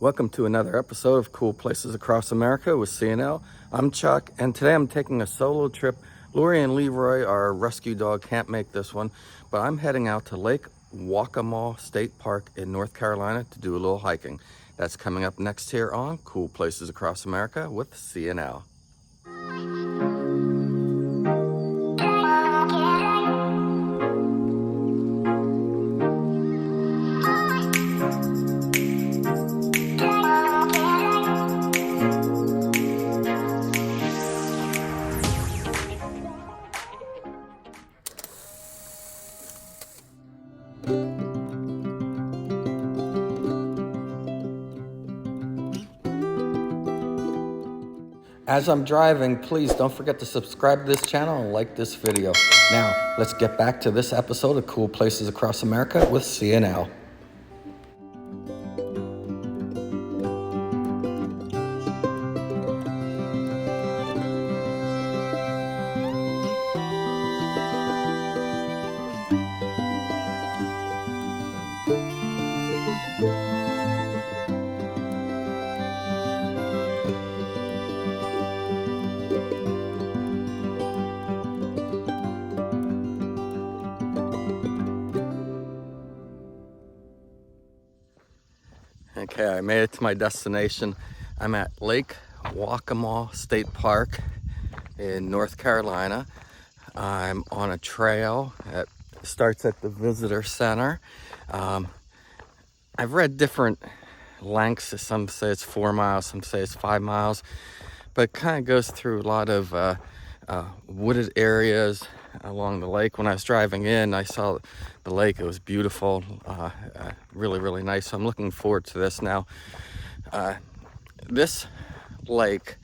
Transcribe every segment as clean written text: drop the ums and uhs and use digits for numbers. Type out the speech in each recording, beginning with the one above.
Welcome to another episode of Cool Places Across America with CNL. I'm Chuck, and today I'm taking a solo trip. Lori and Leroy, our rescue dog, can't make this one, but I'm heading out to Lake Waccamaw State Park in North Carolina to do a little hiking. That's coming up next here on Cool Places Across America with CNL. As I'm driving, please don't forget to subscribe to this channel and like this video. Now, let's get back to this episode of Cool Places Across America with CNL. Okay, I made it to my destination. I'm at Lake Waccamaw State Park in North Carolina. I'm on a trail that starts at the visitor center. I've read different lengths. Some say it's 4 miles, some say it's 5 miles, but it kind of goes through a lot of wooded areas along the lake. When I was driving in, I saw the lake. It was beautiful, really nice. So I'm looking forward to this now. This lake,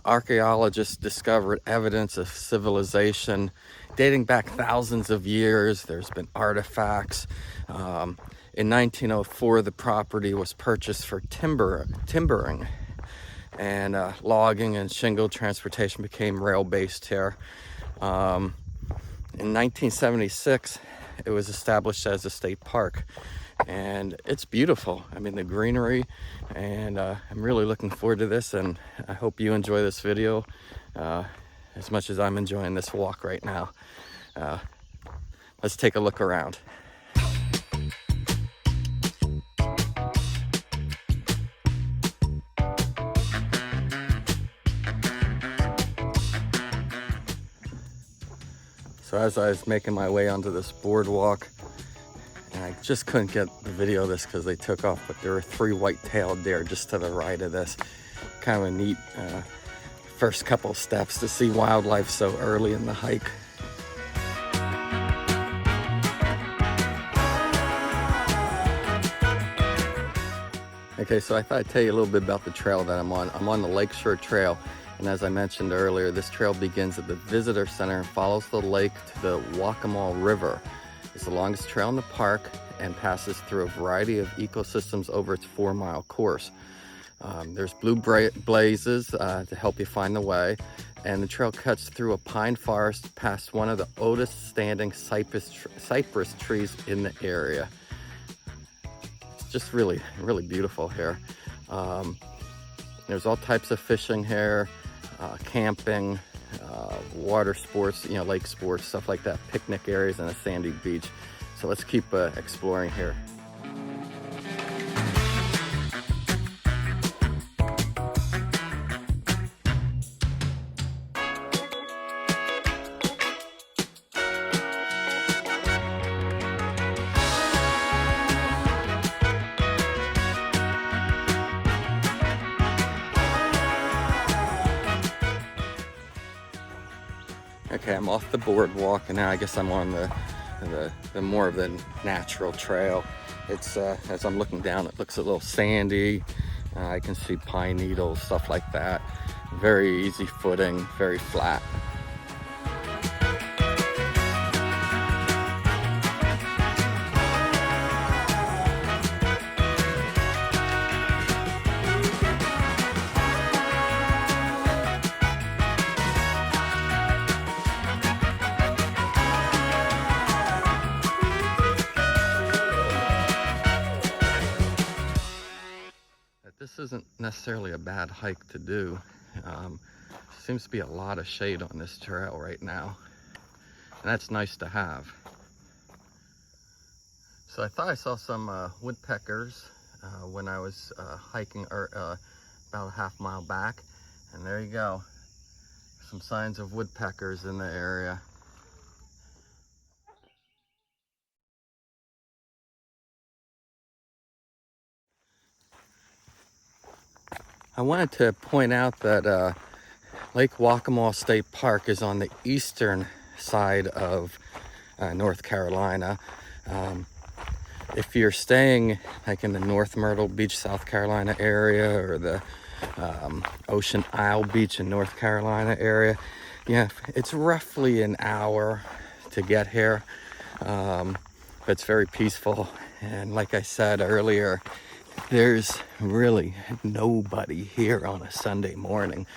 archaeologists discovered evidence of civilization dating back thousands of years. There's been artifacts. In 1904, the property was purchased for timbering, and logging and shingle transportation became rail-based here. In 1976, it was established as a state park, and it's beautiful. I mean, the greenery, and I'm really looking forward to this, and I hope you enjoy this video as much as I'm enjoying this walk right now. Let's take a look around. So as I was making my way onto this boardwalk, and I just couldn't get the video of this because they took off, but there were 3 white-tailed deer just to the right of this. Kind of a neat first couple steps to see wildlife so early in the hike. Okay, so I thought I'd tell you a little bit about the trail that I'm on. I'm on the Lakeshore Trail. And as I mentioned earlier, this trail begins at the visitor center and follows the lake to the Waccamaw River. It's the longest trail in the park and passes through a variety of ecosystems over its 4-mile course. There's blue blazes to help you find the way, and the trail cuts through a pine forest past one of the oldest standing cypress trees in the area. It's just really beautiful here. There's all types of fishing here. Camping, water sports, lake sports, stuff like that, picnic areas, and a sandy beach. So let's keep exploring here. Okay, I'm off the boardwalk, and now I guess I'm on the more of the natural trail. It's as I'm looking down, it looks a little sandy. I can see pine needles, stuff like that. Very easy footing, very flat. This isn't necessarily a bad hike to do. Seems to be a lot of shade on this trail right now, and that's nice to have. So I thought I saw some woodpeckers when I was hiking about a half mile back, and there you go, some signs of woodpeckers in the area. I wanted to point out that Lake Waccamaw State Park is on the eastern side of North Carolina. If you're staying like in the North Myrtle Beach, South Carolina area, or the Ocean Isle Beach in North Carolina area, yeah, it's roughly an hour to get here. But it's very peaceful, and like I said earlier, there's really nobody here on a Sunday morning.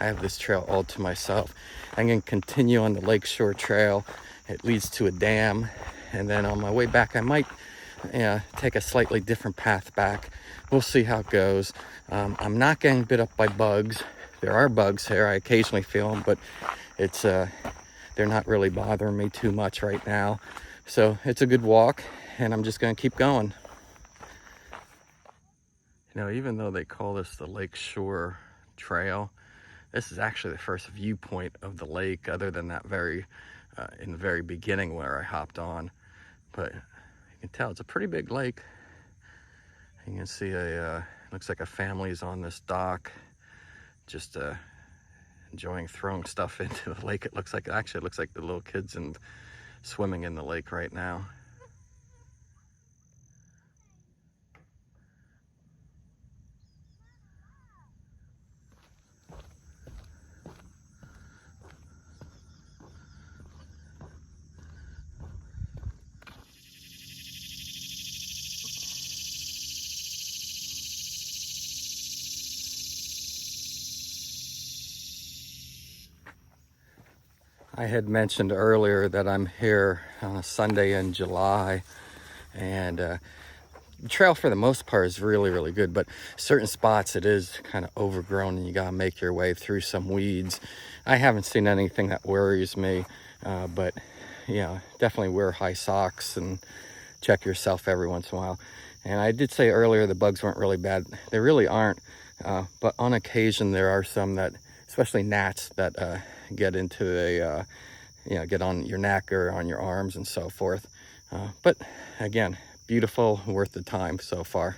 I have this trail all to myself. I'm going to continue on the Lakeshore Trail. It leads to a dam, and then on my way back I might take a slightly different path back. We'll see how it goes. I'm not getting bit up by bugs. There are bugs here. I occasionally feel them, but it's they're not really bothering me too much right now. So it's a good walk, and I'm just going to keep going. You know, even though they call this the Lakeshore Trail, this is actually the first viewpoint of the lake, other than that in the very beginning where I hopped on. But you can tell it's a pretty big lake. You can see looks like a family's on this dock, just enjoying throwing stuff into the lake. It looks like the little kids swimming in the lake right now. I had mentioned earlier that I'm here on a Sunday in July, and the trail for the most part is really, really good, but certain spots it is kind of overgrown and you gotta make your way through some weeds. I haven't seen anything that worries me, but yeah, definitely wear high socks and check yourself every once in a while. And I did say earlier the bugs weren't really bad. They really aren't, but on occasion there are some that, especially gnats, that get into get on your neck or on your arms and so forth. But again, beautiful, worth the time so far.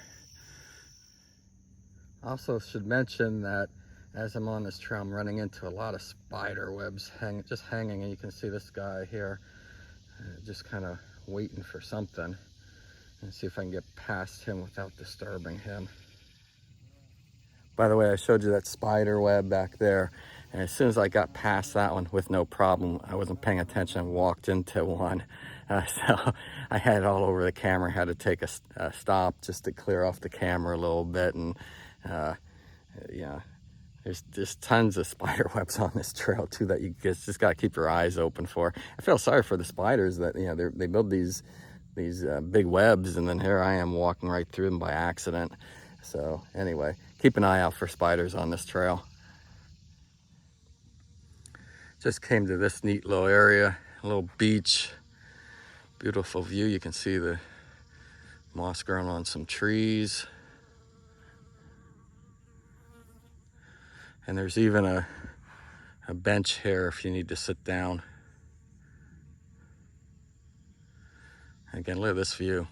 Also should mention that as I'm on this trail, I'm running into a lot of spider webs just hanging, and you can see this guy here just kind of waiting for something, and see if I can get past him without disturbing him. By the way, I showed you that spider web back there, and as soon as I got past that one with no problem, I wasn't paying attention and walked into one. So I had it all over the camera, had to take a stop just to clear off the camera a little bit. And yeah, there's tons of spider webs on this trail too that you just got to keep your eyes open for. I feel sorry for the spiders that, they build these big webs, and then here I am walking right through them by accident. So anyway, keep an eye out for spiders on this trail. Just came to this neat little area, a little beach. Beautiful view. You can see the moss growing on some trees. And there's even a bench here if you need to sit down. Again, look at this view.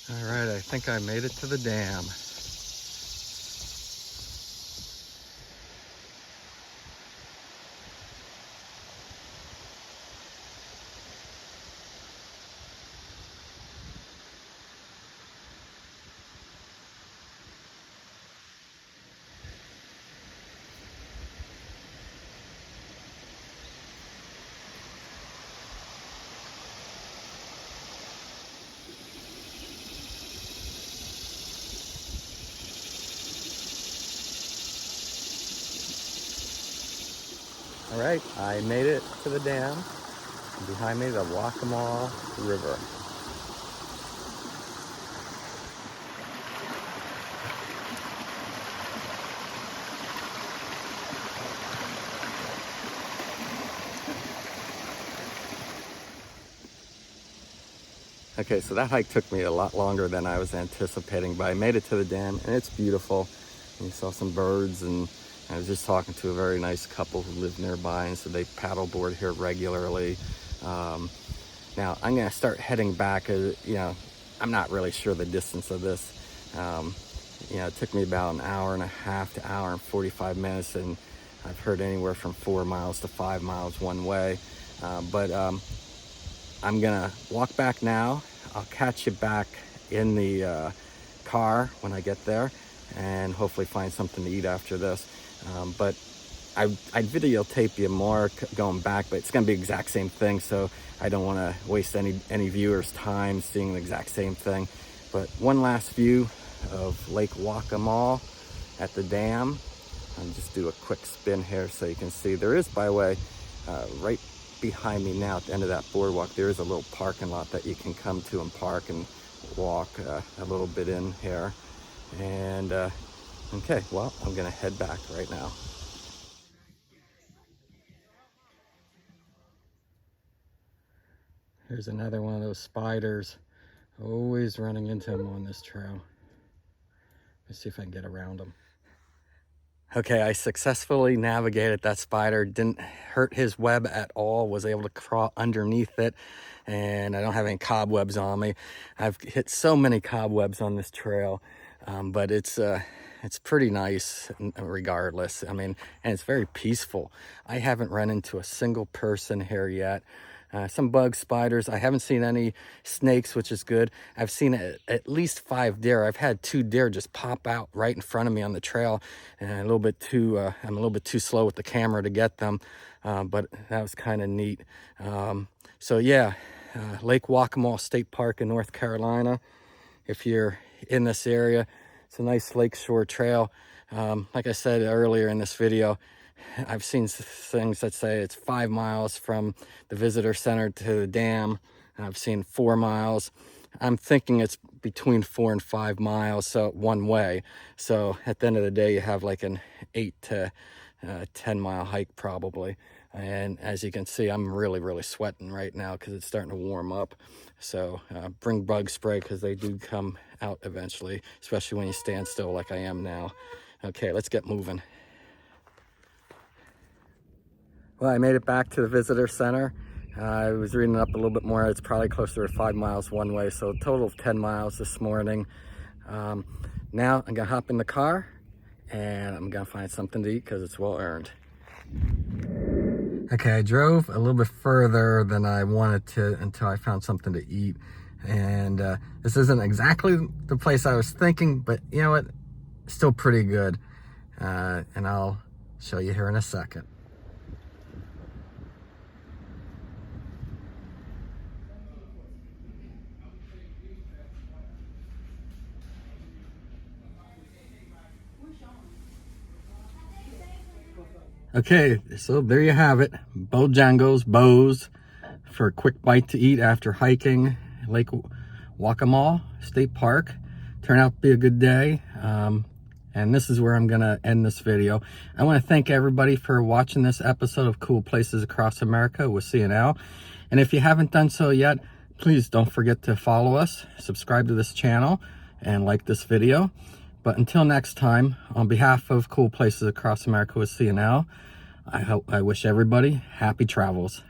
All right, I think I made it to the dam. All right, I made it to the dam. Behind me, the Waccamaw River. Okay, so that hike took me a lot longer than I was anticipating, but I made it to the dam and it's beautiful. And you saw some birds, and I was just talking to a very nice couple who live nearby, and so they paddleboard here regularly. Now I'm gonna start heading back. You know, I'm not really sure the distance of this. You know, it took me about an hour and a half to hour and 45 minutes, and I've heard anywhere from 4 miles to 5 miles one way. But I'm gonna walk back now. I'll catch you back in the car when I get there, and hopefully find something to eat after this. But I'd videotape you more going back, but it's gonna be the exact same thing, so I don't wanna waste any viewers' time seeing the exact same thing. But one last view of Lake Waccamaw at the dam. I'll just do a quick spin here so you can see. There is, by the way, right behind me now at the end of that boardwalk, there is a little parking lot that you can come to and park and walk a little bit in here. And okay, well, I'm gonna head back right now. Here's another one of those spiders. Always running into them on this trail. Let's see if I can get around them. Okay, I successfully navigated that spider. Didn't hurt his web at all. Was able to crawl underneath it, and I don't have any cobwebs on me. I've hit so many cobwebs on this trail, but it's pretty nice regardless. I mean, and it's very peaceful. I haven't run into a single person here yet. Some bugs, spiders. I haven't seen any snakes, which is good. I've seen at least 5 deer. I've had 2 deer just pop out right in front of me on the trail, and I'm a little bit too slow with the camera to get them, but that was kind of neat. So yeah, Lake Waccamaw State Park in North Carolina. If you're in this area, it's a nice lakeshore trail. Like I said earlier in this video, I've seen things that say it's 5 miles from the visitor center to the dam. I've seen 4 miles. I'm thinking it's between 4 and 5 miles, so one way. So at the end of the day, you have like an 8 to 10 mile hike probably. And as you can see, I'm really sweating right now because it's starting to warm up. So bring bug spray because they do come out eventually, especially when you stand still like I am now. Okay, let's get moving. Well, I made it back to the visitor center. I was reading up a little bit more. It's probably closer to 5 miles one way, so a total of 10 miles this morning. Now I'm gonna hop in the car and I'm gonna find something to eat because it's well earned. Okay, I drove a little bit further than I wanted to until I found something to eat. And this isn't exactly the place I was thinking, but you know what? Still pretty good. And I'll show you here in a second. Okay, so there you have it. Bojangles for a quick bite to eat after hiking Lake Waccamaw State Park. Turned out to be a good day. And this is where I'm gonna end this video. I wanna thank everybody for watching this episode of Cool Places Across America with CNL. And if you haven't done so yet, please don't forget to follow us, subscribe to this channel, and like this video. But until next time, on behalf of Cool Places Across America with CNL, I wish everybody happy travels.